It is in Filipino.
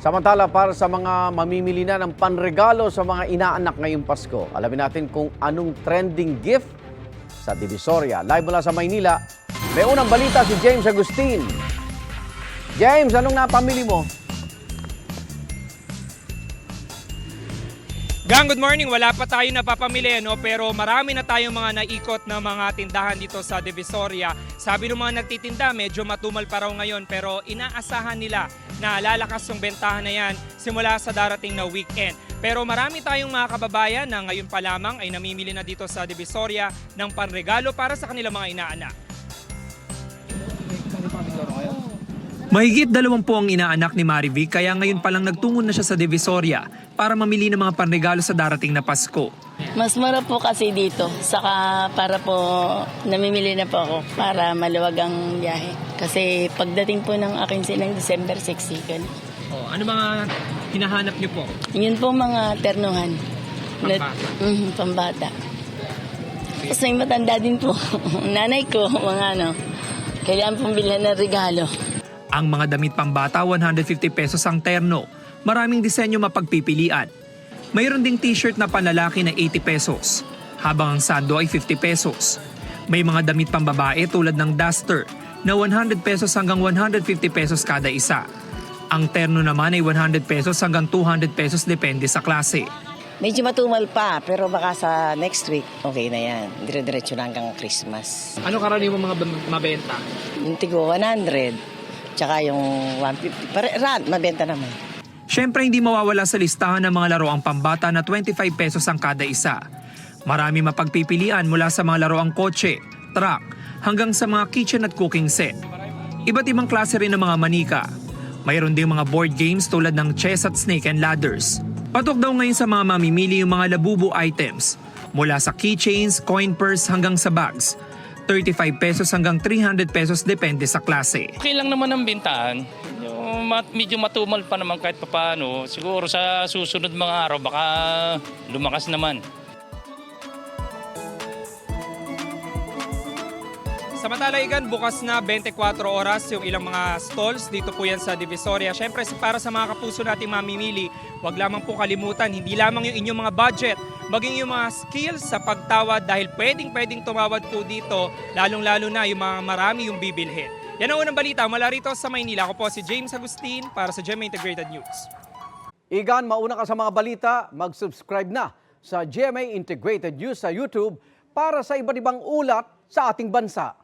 Samantala, para sa mga mamimili na ng panregalo sa mga inaanak ngayong Pasko, alamin natin kung anong trending gift sa Divisoria. Live mula sa Maynila, may unang balita si James Agustin. James, anong napamili mo? Gang, good morning. Wala pa tayo napapamili, no? Pero marami na tayong mga naikot na mga tindahan dito sa Divisoria. Sabi ng mga nagtitinda, medyo matumal pa raw ngayon, pero inaasahan nila na lalakas yung bentahan na yan simula sa darating na weekend. Pero marami tayong mga kababayan na ngayon pa lamang ay namimili na dito sa Divisoria ng panregalo para sa kanilang mga inaanak. Mahigit 20 ang inaanak ni Marivic kaya ngayon palang nagtungo na siya sa Divisoria para mamili ng mga panregalo sa darating na Pasko. Mas mura po kasi dito, saka para po namimili na po ako para maluwag ang biyahe. Kasi pagdating po ng akin silang December 6 second. Oh, ano mga hinahanap niyo po? Yun po mga ternuhan. Pambata. Pambata. Tapos may matanda din po. Nanay ko, mga kailangan pong bilhan ng regalo. Ang mga damit pambata, 150 pesos ang terno. Maraming disenyo mapagpipilian. Mayroon ding t-shirt na panlalaki na 80 pesos, habang ang sando ay 50 pesos. May mga damit pambabae tulad ng duster na 100 pesos hanggang 150 pesos kada isa. Ang terno naman ay 100 pesos hanggang 200 pesos depende sa klase. Medyo matumal pa, pero baka sa next week, okay na yan. Dire-diretso na hanggang Christmas. Ano karaniwang mga mabenta? Yung tigo 100, tsaka yung 150. Mabenta naman. Siyempre hindi mawawala sa listahan ng mga laruang pambata na 25 pesos ang kada isa. Marami mapagpipilian mula sa mga laruang kotse, truck, hanggang sa mga kitchen at cooking set. Iba't ibang klase rin ng mga manika. Mayroon ding mga board games tulad ng chess at snake and ladders. Patok daw ngayon sa mga mamimili yung mga labubu items, mula sa keychains, coin purse hanggang sa bags. 35 pesos hanggang 300 pesos depende sa klase. Okay lang naman ang bintahan. Medyo matumal pa naman kahit papaano. Siguro sa susunod mga araw baka lumakas naman. Samantala, Igan, bukas na 24 oras yung ilang mga stalls dito po yan sa Divisoria. Siyempre, para sa mga kapuso nating mamimili, wag lamang po kalimutan, hindi lamang yung inyong mga budget, maging yung mga skills sa pagtawad dahil pwedeng tumawad po dito, lalong-lalo na yung mga marami yung bibilhin. Yan ang unang balita mula rito sa Maynila. Ako po si James Agustin para sa GMA Integrated News. Igan, mauna ka sa mga balita, mag-subscribe na sa GMA Integrated News sa YouTube para sa iba't ibang ulat sa ating bansa.